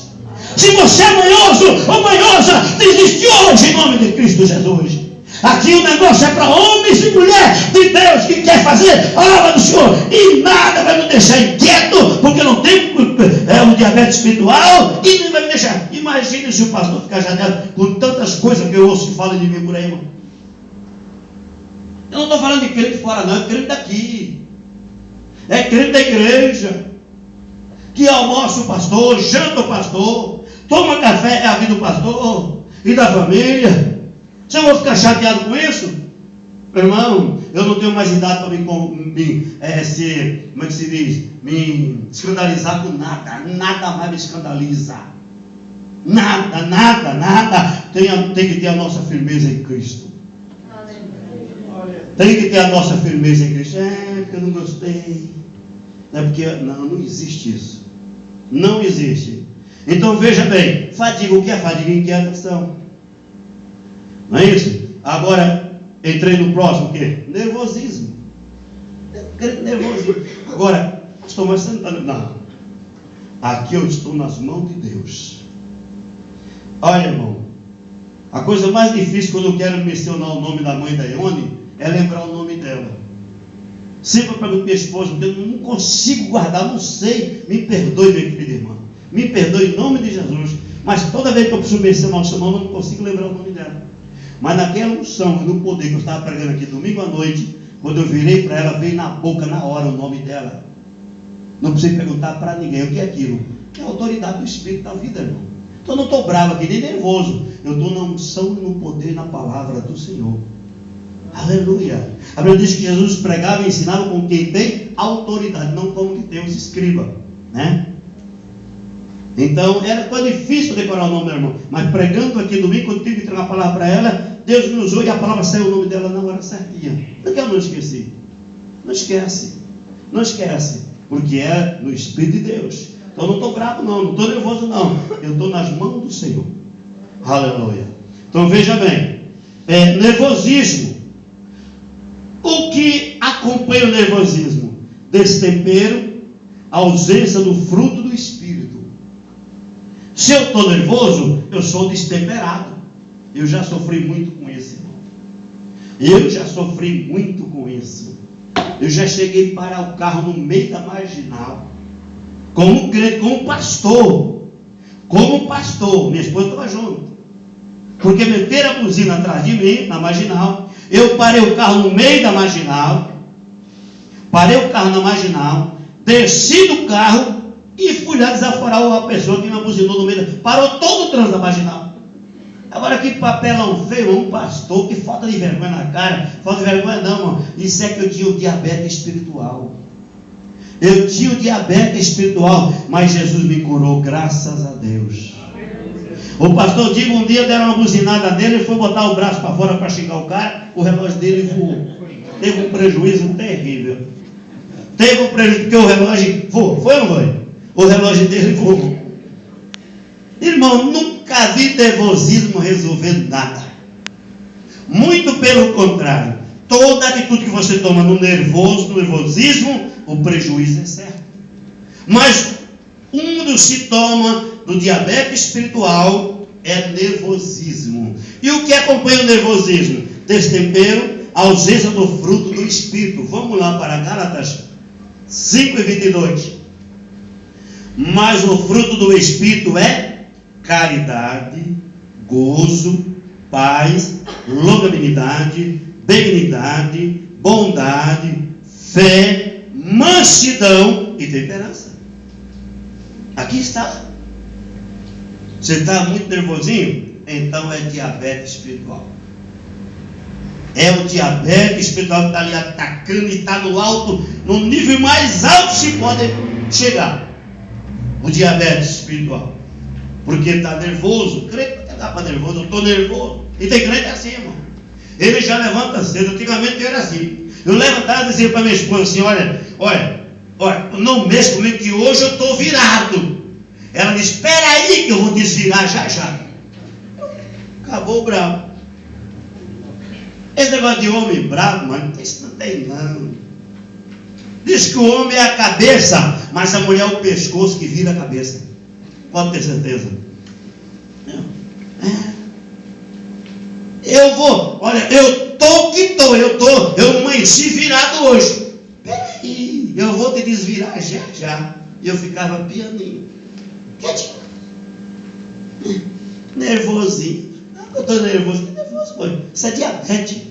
Se você é manhoso ou manhosa, desiste hoje em nome de Cristo Jesus. Aqui o negócio é para homens e mulheres de Deus que quer fazer a obra do Senhor. E nada vai nos deixar inquieto, porque não tem o diabetes espiritual. E nem vai me deixar. Imagine se o pastor ficar chateado com tantas coisas que eu ouço que falam de mim por aí, irmão. Eu não estou falando de crente fora não, é crente daqui. É crente da igreja. Que almoça o pastor, janta o pastor, toma café, é a vida do pastor e da família. Se eu vou ficar chateado com isso, meu irmão, eu não tenho mais idade para como é que se diz? Me escandalizar com nada. Nada mais me escandaliza. Nada. Tem que ter a nossa firmeza em Cristo. Tem que ter a nossa firmeza em Cristo. Porque eu não gostei. Não é porque, não existe isso. Não existe. Então veja bem, fadiga, o que é fadiga? Inquietação. Não é isso? Agora, entrei no próximo, o quê? Nervosismo. Nervosismo. Agora, estou mais sentado. Não. Aqui eu estou nas mãos de Deus. Olha, irmão, a coisa mais difícil quando eu quero mencionar o nome da mãe da Ione é lembrar o nome dela. Sempre eu pergunto à minha esposa, porque eu não consigo guardar, não sei. Me perdoe, minha querida irmã. Me perdoe em nome de Jesus. Mas toda vez que eu preciso mencionar o seu nome, eu não consigo lembrar o nome dela. Mas naquela unção e no poder que eu estava pregando aqui domingo à noite, quando eu virei para ela, veio na boca na hora o nome dela. Não precisei perguntar para ninguém o que é aquilo. É a autoridade do Espírito da vida, irmão. Então eu não estou bravo aqui, nem nervoso. Eu estou na unção e no poder, na palavra do Senhor. Aleluia. A Bíblia diz que Jesus pregava e ensinava com quem tem autoridade, não como que Deus escriba, né? Então era tão difícil decorar o nome da irmã, mas pregando aqui domingo, quando eu tive que entregar a palavra para ela, Deus me usou e a palavra saiu o nome dela na hora certinha. Porque eu não esqueci. Não esquece. Não esquece. Porque é no Espírito de Deus. Então eu não estou bravo não estou nervoso não. Eu estou nas mãos do Senhor. Aleluia. Então veja bem. Nervosismo. O que acompanha o nervosismo? Destempero, ausência do fruto do Espírito. Se eu estou nervoso, eu sou destemperado. Eu já sofri muito com isso, irmão. Eu já sofri muito com isso. Eu já cheguei a parar o carro no meio da marginal. Como crente, como pastor. Como pastor. Minha esposa estava junto. Porque meteram a buzina atrás de mim, na marginal. Eu parei o carro no meio da marginal. Parei o carro na marginal. Desci do carro e fui lá desaforar uma pessoa que me abuzinou no meio da... Parou todo o trânsito da marginal. Agora que papelão feio, um pastor, que falta de vergonha na cara. Falta de vergonha não, irmão. Isso é que eu tinha o diabetes espiritual. Eu tinha o diabetes espiritual, mas Jesus me curou, graças a Deus. O pastor Digo um dia deram uma buzinada nele, ele foi botar o braço para fora para xingar o cara, o relógio dele voou. Teve um prejuízo terrível. Teve um prejuízo, porque o relógio voou. Foi ou não foi? O relógio dele voou. Irmão, nunca vi nervosismo resolver nada. Muito pelo contrário. Toda atitude que você toma no nervosismo, o prejuízo é certo. Mas um dos sintomas do diabetes espiritual é nervosismo. E o que acompanha o nervosismo? Destempero, ausência do fruto do Espírito. Vamos lá para Gálatas 5:22. Mas o fruto do Espírito é caridade, gozo, paz, longanimidade, benignidade, bondade, fé, mansidão e temperança. Aqui está. Você está muito nervosinho? Então é diabetes espiritual. É o diabetes espiritual que está ali atacando e está no alto, no nível mais alto que se pode chegar. O diabetes espiritual. Porque está nervoso. Crente não dá para nervoso, eu estou nervoso. E tem crente assim, irmão. Ele já levanta cedo. Antigamente eu era assim. Eu levantava e dizia para minha esposa assim: olha, não mexa comigo que hoje eu estou virado. Ela disse: espera aí que eu vou desvirar já. Acabou o bravo. Esse negócio de homem bravo, mano, isso não tem não. Diz que o homem é a cabeça, mas a mulher é o pescoço que vira a cabeça. Pode ter certeza. Eu vou, olha, eu amanheci virado hoje. Peraí, eu vou te desvirar já. E eu ficava pianinho. Quietinho. Nervosinho. Não, eu estou nervoso. Que nervoso, pô? Isso é diabetes.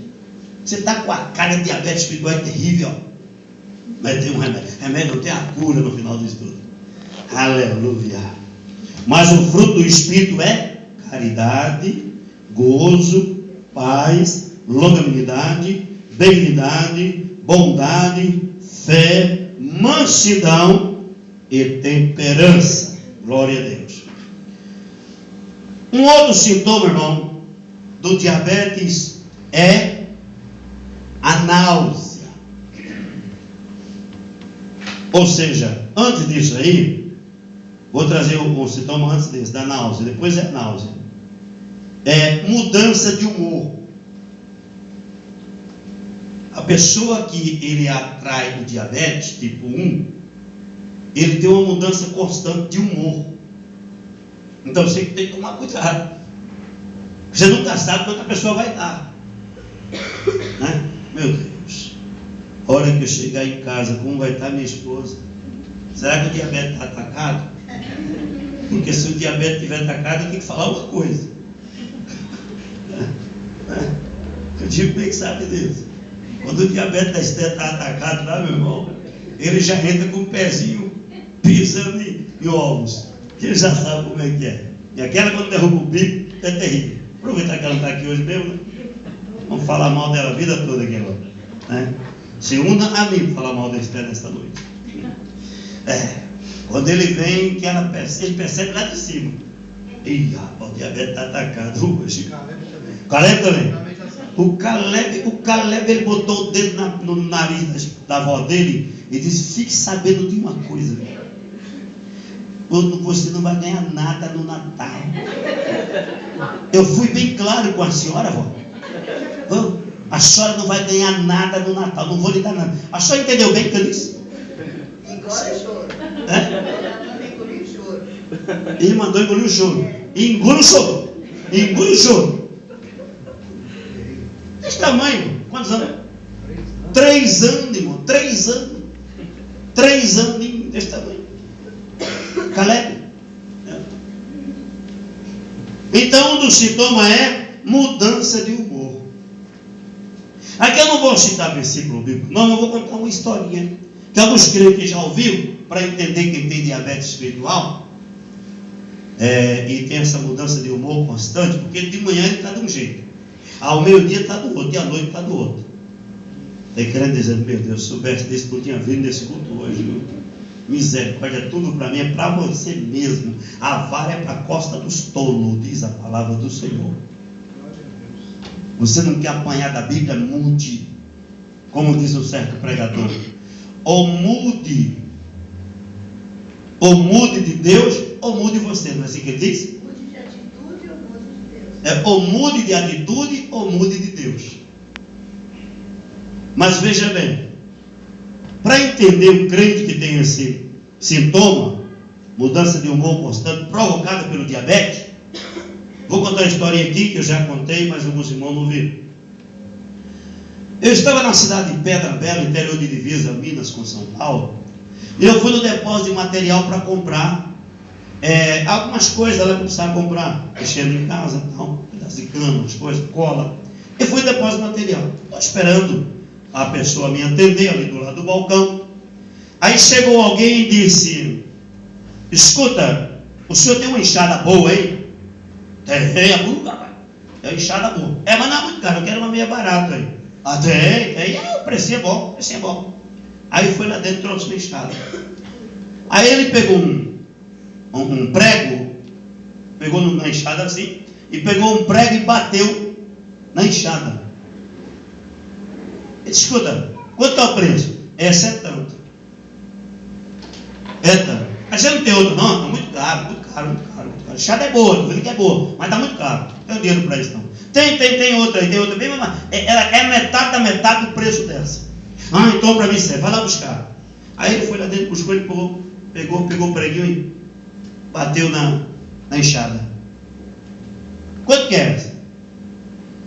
Você está com a cara de diabetes espiritual, é terrível. Mas tem um remédio. Remédio não tem a cura no final do estudo. Aleluia. Mas o fruto do Espírito é caridade, gozo, paz, longanimidade, benignidade, bondade, fé, mansidão e temperança. Glória a Deus. Um outro sintoma, irmão, do diabetes é a náusea. Ou seja, antes disso aí, vou trazer um sintoma antes desse, da náusea, depois é náusea. É mudança de humor. A pessoa que ele atrai o diabetes tipo 1, ele tem uma mudança constante de humor. Então você tem que tomar cuidado. Você nunca sabe quando a pessoa vai dar. Né? Meu Deus, a hora que eu chegar em casa, como vai estar minha esposa? Será que o diabetes está atacado? Porque se o diabetes estiver atacado, eu tenho que falar uma coisa. Eu digo bem que sabe disso. Quando o diabetes da Esther está atacado lá, meu irmão, ele já entra com o pezinho pisando em ovos, que ele já sabe como é que é. E aquela, quando derruba o bico, é terrível. Aproveitar que ela está aqui hoje mesmo, né? Vamos falar mal dela a vida toda aqui agora, né? Se una a mim para falar mal da Esther nesta noite. Quando ele vem, que ele percebe lá de cima. Ih, rapaz, o diabetes está atacado hoje. Caleb também. O Caleb, ele botou o dedo no nariz da avó dele e disse: fique sabendo de uma coisa, você não vai ganhar nada no Natal. Eu fui bem claro com a senhora, avó. A senhora não vai ganhar nada no Natal, não vou lhe dar nada. A senhora entendeu bem o que eu disse? Engole o choro. Engole o choro. Ele mandou engolir o choro. Engole o choro. Engole o choro. Desse tamanho, quantos anos? 3 anos, irmão. 3 anos. 3 anos desse tamanho. Caleb. Então, um dos sintomas é mudança de humor. Aqui eu não vou citar versículo bíblico, não, eu vou contar uma historinha que alguns crentes já ouviram, para entender quem tem diabetes espiritual, e tem essa mudança de humor constante, porque de manhã ele está de um jeito, ao meio-dia está do outro, e à noite está do outro. Tem crente dizendo: meu Deus, se soubesse desse, não tinha vindo desse culto hoje, viu? Misericórdia, tudo para mim é para você mesmo. A vara é para a costa dos tolos, diz a palavra do Senhor. Você não quer apanhar da Bíblia? Mude. Como diz o certo pregador, ou mude de Deus, ou mude você. Não é assim que ele diz? Mude de atitude ou mude de Deus? Ou mude de atitude ou mude de Deus. Mas veja bem, para entender o crente que tem esse sintoma, mudança de humor constante, provocada pelo diabetes, vou contar uma história aqui que eu já contei, mas alguns irmãos não viram. Eu estava na cidade de Pedra Bela, interior de divisa, Minas com São Paulo, e eu fui no depósito de material para comprar algumas coisas lá que eu precisava comprar, mexendo em casa, pedaço de cano, as coisas, cola. Eu fui no depósito de material, estou esperando a pessoa me atender ali do lado do balcão. Aí chegou alguém e disse: escuta, o senhor tem uma enxada boa aí? Tem, é uma enxada boa. Mas não é muito caro, eu quero uma meia barata aí. Tem, o preço é bom, o preço é bom. Aí foi lá dentro e trouxe uma enxada. Aí ele pegou um prego, pegou na enxada assim, e pegou um prego e bateu na enxada. Ele disse: escuta, quanto é o preço? Essa é tanto. É tanto. Mas você não tem outro não? Está muito caro, muito caro, muito caro, muito caro. A enxada é boa, não que é boa, mas está muito caro. Não tenho dinheiro para isso não. Tem outra aí, tem outra bem, mas ela é metade da metade do preço dessa. Então para mim serve, vai lá buscar. Aí ele foi lá dentro, buscou, ele pegou o preguinho e bateu na enxada. Quanto que é essa?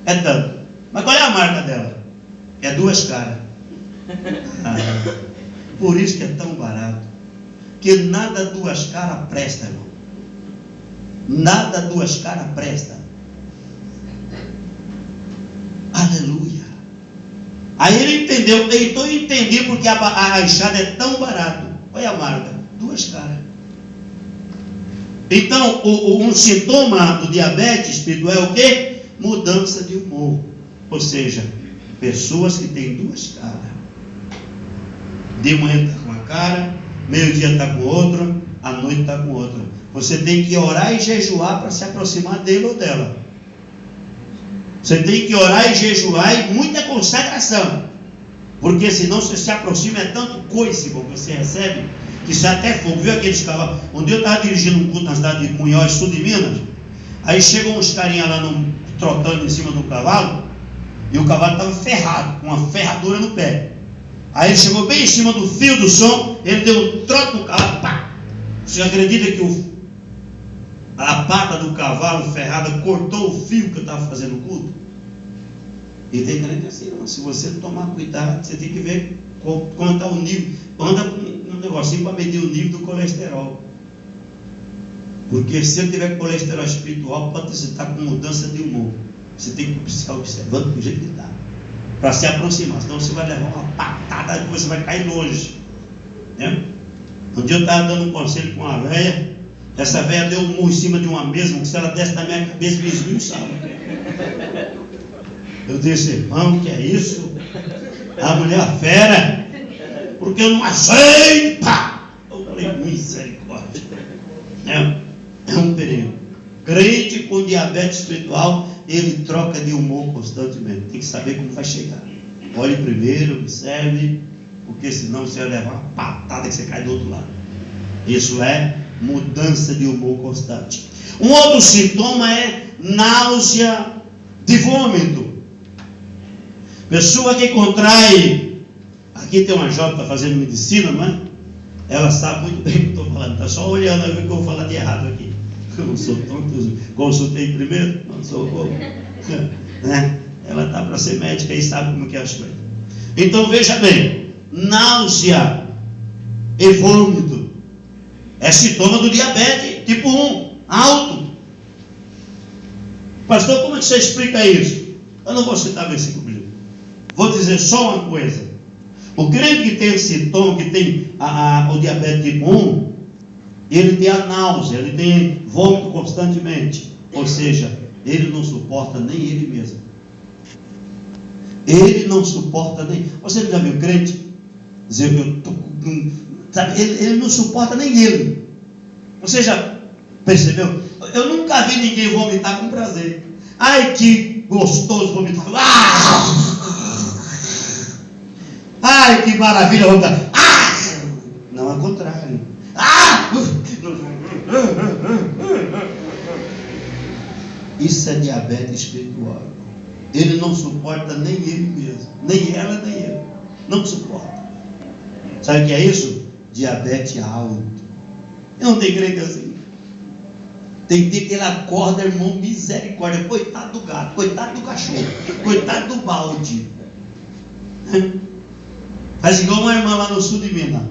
É tanto. Mas qual é a marca dela? É 2 caras. Por isso que é tão barato. Que nada 2 caras presta, irmão. Nada 2 caras presta. Aleluia. Aí ele entendeu, então eu entendi porque a enxada é tão barata. Qual é a marca? 2 caras. Então, um sintoma do diabetes espiritual é o quê? Mudança de humor. Ou seja, pessoas que têm 2 caras. De manhã está com uma cara, meio-dia está com outra, à noite está com outra. Você tem que orar e jejuar para se aproximar dele ou dela. Você tem que orar e jejuar e muita consagração. Porque senão você se aproxima, é tanto coice que você recebe, que isso é até fogo. Viu aqueles cavalos? Um dia eu estava dirigindo um culto na cidade de Munhoz, sul de Minas. Aí chegou uns carinha lá trotando em cima do cavalo, e o cavalo estava ferrado, com uma ferradura no pé. Aí ele chegou bem em cima do fio do som, ele deu um trote no cavalo, pá! Você acredita que a pata do cavalo ferrada cortou o fio que eu estava fazendo o culto? E tem crente assim, não. Se você tomar cuidado, você tem que ver quanto está o nível. Anda com um negocinho para medir o nível do colesterol. Porque se ele tiver colesterol espiritual, pode estar com mudança de humor. Você tem que ficar observando do jeito que está, para se aproximar, senão você vai levar uma patada e você vai cair longe. Né? Um dia eu estava dando um conselho com uma velha. Essa velha deu um murro em cima de uma mesa, que se ela desse na minha cabeça, me esmiuçava. Eu disse, irmão, que é isso? A mulher fera, porque eu não achei, pá! Eu falei, misericórdia. É um perigo. Crente com diabetes espiritual, ele troca de humor constantemente. Tem que saber como vai chegar. Olhe primeiro, observe, porque senão você vai levar uma patada que você cai do outro lado. Isso é mudança de humor constante. Um outro sintoma é náusea de vômito. Pessoa que contrai, aqui tem uma jovem que está fazendo medicina, não é? Ela sabe muito bem o que eu estou falando, está só olhando a ver o que eu vou falar de errado aqui. Eu não sou tonto, consultei primeiro, não sou bobo. Né? Ela está para ser médica e sabe como que é as coisas. Então veja bem, náusea e vômito é sintoma do diabetes tipo 1, alto. Pastor, como é que você explica isso? Eu não vou citar versículo bíblico. Vou dizer só uma coisa. O crente que tem esse sintoma, que tem o diabetes tipo 1, ele tem a náusea, ele tem vômito constantemente. Ou seja, ele não suporta nem ele mesmo. Ele não suporta nem... Você já viu crente dizer que eu estou com... Sabe, ele não suporta nem ele. Você já percebeu? Eu nunca vi ninguém vomitar com prazer. Ai, que gostoso vomitar. Ai, que maravilha vomitar. Não, ao contrário. Isso é diabetes espiritual. Ele não suporta nem ele mesmo, nem ela, nem ele. Não suporta. Sabe o que é isso? Diabetes alto. E não tem crente assim. Tem dia que ele acorda, irmão, misericórdia. Coitado do gato, coitado do cachorro, coitado do balde. Faz igual uma irmã lá no sul de Minas.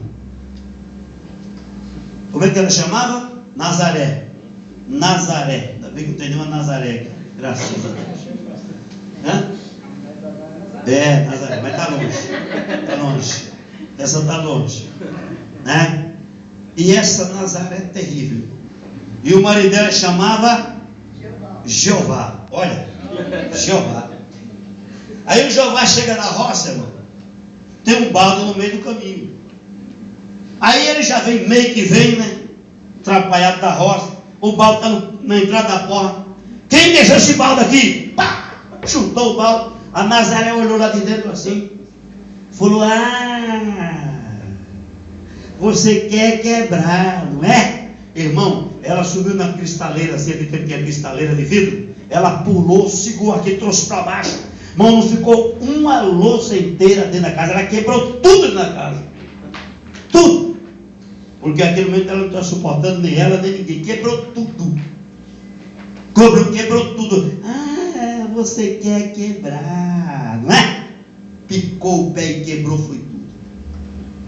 Como é que ela chamava? Nazaré. Nazaré. Ainda bem que não tem nenhuma Nazaré aqui. Graças a Deus. Nazaré, mas está longe. Está longe. Essa está longe. Né? E essa Nazaré é terrível. E o marido dela chamava Jeová. Olha, Jeová. Aí o Jeová chega na roça, irmão. Tem um balde no meio do caminho. Aí ele já vem, meio que vem, né? Atrapalhado da roça. O balde está na entrada da porta. Quem deixou esse balde aqui? Pá! Chutou o balde. A Nazaré olhou lá de dentro assim. Falou, você quer quebrar, não é? Irmão, ela subiu na cristaleira, assim, que tinha cristaleira de vidro. Ela pulou, segurou aqui, trouxe para baixo. Irmão, não ficou uma louça inteira dentro da casa. Ela quebrou tudo dentro da casa. Tudo. Porque naquele momento ela não está suportando nem ela, nem ninguém. Quebrou tudo. Quebrou tudo. Você quer quebrar, não é? Picou o pé e quebrou, foi tudo.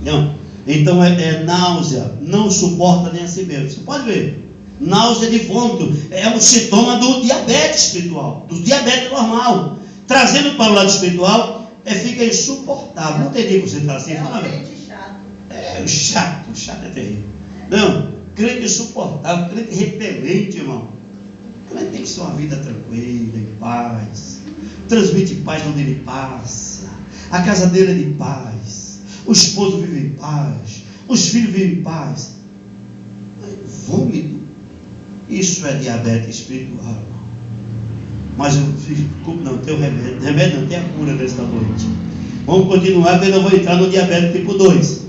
Não. Então é náusea, não suporta nem a si mesmo. Você pode ver, náusea de vômito é um sintoma do diabetes espiritual, do diabetes normal. Trazendo para o lado espiritual, fica insuportável. Não tem nem você estar assim, fala bem. Chato é terrível. Não, crente insuportável, crente repelente, irmão. Crente tem que ser uma vida tranquila, em paz. Transmite paz onde ele passa. A casa dele é de paz. O esposo vive em paz. Os filhos vivem em paz. Vômito. Isso é diabetes espiritual. Mas eu fico, não, tem o remédio. Remédio não, tem a cura desta noite. Vamos continuar, porque eu vou entrar no diabetes tipo 2.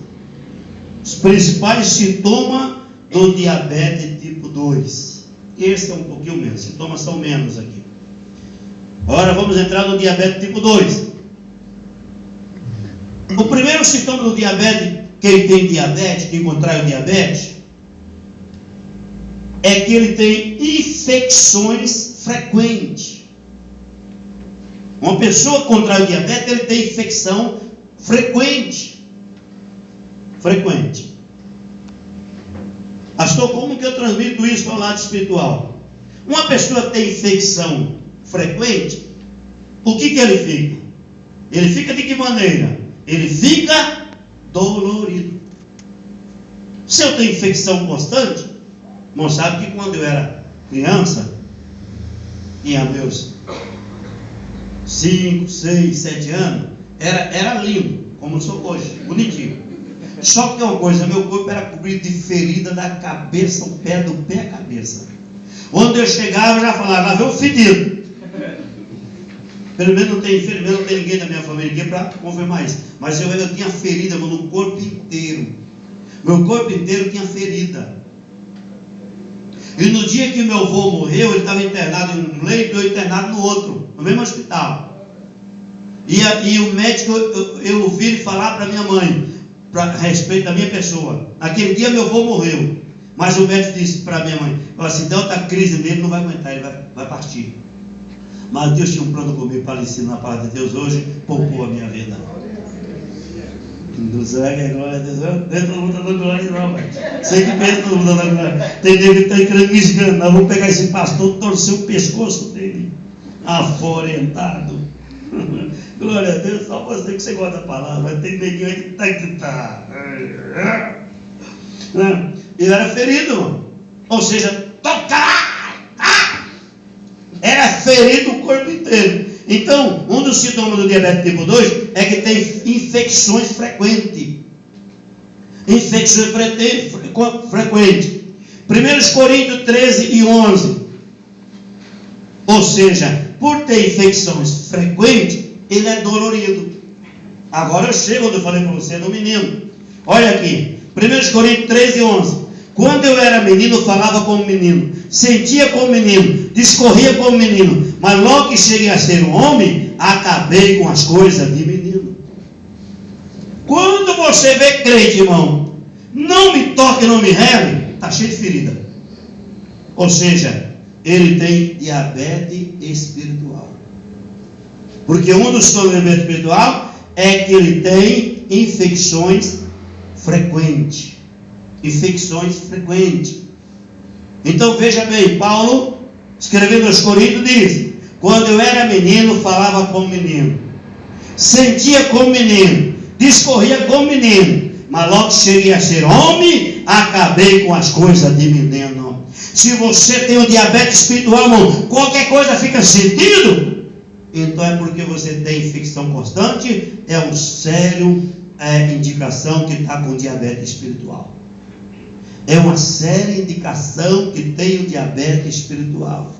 Os principais sintomas do diabetes tipo 2. Esse é um pouquinho menos, sintomas são menos aqui. Agora vamos entrar no diabetes tipo 2. O primeiro sintoma do diabetes, quem tem diabetes, quem contrai o diabetes, é que ele tem infecções frequentes. Uma pessoa que contrai o diabetes, ele tem infecção frequente. Pastor, como que eu transmito isso para o lado espiritual? Uma pessoa que tem infecção frequente, o que ele fica? Ele fica de que maneira? Ele fica dolorido. Se eu tenho infecção constante, irmão, sabe que quando eu era criança, tinha meus 5, 6, 7 anos, era lindo, como eu sou hoje, bonitinho. Só que tem uma coisa, meu corpo era cobrido de ferida da cabeça, do pé à cabeça. Onde eu chegava, eu já falava, lá veio o fedido. Pelo menos não tem enfermeiro, não tem ninguém da minha família aqui para confirmar isso. Mas eu tinha ferida no corpo inteiro. Meu corpo inteiro tinha ferida. E no dia que meu avô morreu, ele estava internado em um leito e eu internado no outro, no mesmo hospital. E o médico, eu ouvi ele falar para minha mãe, a respeito da minha pessoa. Naquele dia meu avô morreu. Mas o médico disse para minha mãe, assim, deu outra crise nele, não vai aguentar, ele vai partir. Mas Deus tinha um plano comigo para ensinar a palavra de Deus hoje, poupou a minha vida. Não será que é glória a Deus? Todo mundo está dando glória não, pai. Sei que pensa todo mundo está dando glória. Tem nego que está querendo me esganar. Vou pegar esse pastor, torcer o pescoço dele. Aforentado. Glória a Deus, só você que você gosta da palavra. Mas tem neguinho aí que tá. Ele era ferido, mano. Ou seja, era ferido o corpo inteiro. Então, um dos sintomas do diabetes tipo 2 é que tem infecções frequentes. Infecções frequentes. 1 Coríntios 13 e 11. Ou seja, por ter infecções frequentes, ele é dolorido. Agora eu chego onde eu falei para você do menino. Olha aqui, 1 Coríntios 13 e 11. Quando eu era menino, falava como menino, sentia como menino, discorria como menino, mas logo que cheguei a ser um homem, acabei com as coisas de menino. Quando você vê crente, irmão, não me toque, não me rele, está cheio de ferida. Ou seja, ele tem diabetes espiritual. Porque um dos sintomas do diabetes espiritual é que ele tem infecções frequentes. Então veja bem, Paulo, escrevendo aos Coríntios, diz: quando eu era menino, falava como menino, sentia como menino, discorria como menino, mas logo que cheguei a ser homem, acabei com as coisas de menino. Se você tem o diabetes espiritual, irmão, qualquer coisa fica sentido, então é porque você tem infecção constante, é um sério indicação que está com diabetes espiritual. É uma séria indicação que tem o diabetes espiritual.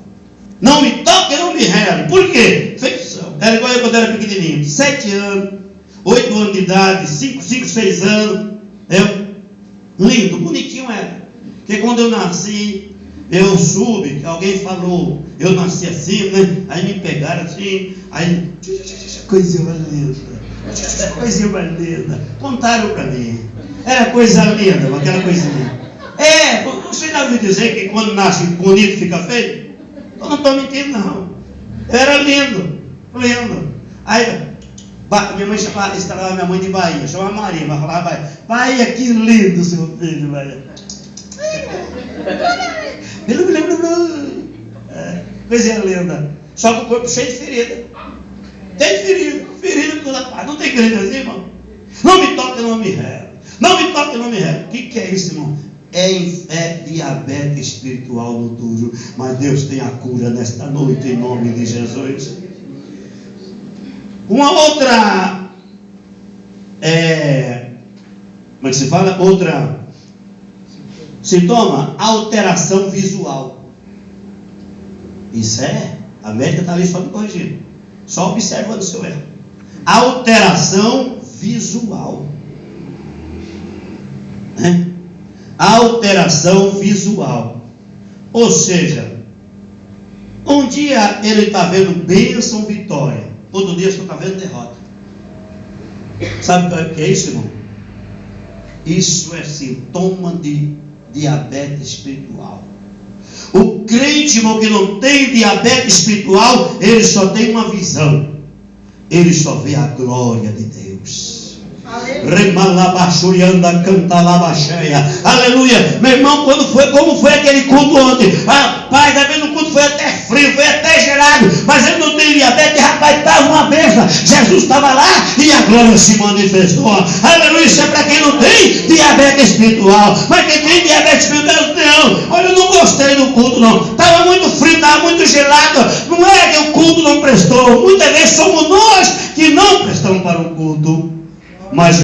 Não me toque, não me rele. Por quê? Infecção. Era igual eu quando era pequenininho. 7 anos, 8 anos de idade, 5, 6 anos. Lindo, bonitinho era. Porque quando eu nasci, eu soube, alguém falou, eu nasci assim, né? Aí me pegaram assim, aí, coisinha mais linda. Contaram para mim. Era coisa linda, aquela coisinha. Você já ouviu dizer que quando nasce bonito fica feio? Eu não estou mentindo, não. Era lindo. Aí, minha mãe instalava minha mãe de Bahia, chamava Maria, mas falava, Bahia, que lindo seu filho, Bahia. Coisa linda. Só que o corpo cheio de ferida. Ferida por toda parte. Não tem crente assim, irmão? Não me toque, não me rele. O que é isso, irmão? É diabetes espiritual no duro. Mas Deus tem a cura nesta noite, em nome de Jesus. Uma outra como é que se fala? Outra sintoma, alteração visual. Isso a médica está ali só me corrigindo, só observando o seu erro. alteração visual. Né? Alteração visual. Ou seja, um dia ele está vendo bênção, vitória. Outro dia só está vendo derrota. Sabe o que é isso, irmão? Isso é sintoma de diabetes espiritual. O crente, irmão, que não tem diabetes espiritual, ele só tem uma visão. Ele só vê a glória de Deus. Remalabachurianda cantalabacheia. Aleluia. Meu irmão, como foi aquele culto ontem? Rapaz, tá vendo, o culto foi até frio, foi até gelado, mas ele não tem diabetes, rapaz, estava uma bênção. Jesus estava lá e a glória se manifestou. Aleluia. Isso é para quem não tem diabetes espiritual. Mas quem tem diabetes espiritual, não. Olha, eu não gostei do culto, não. Estava muito frio, estava muito gelado. Não é que o culto não prestou. Muitas vezes somos nós que não prestamos para o culto. Mas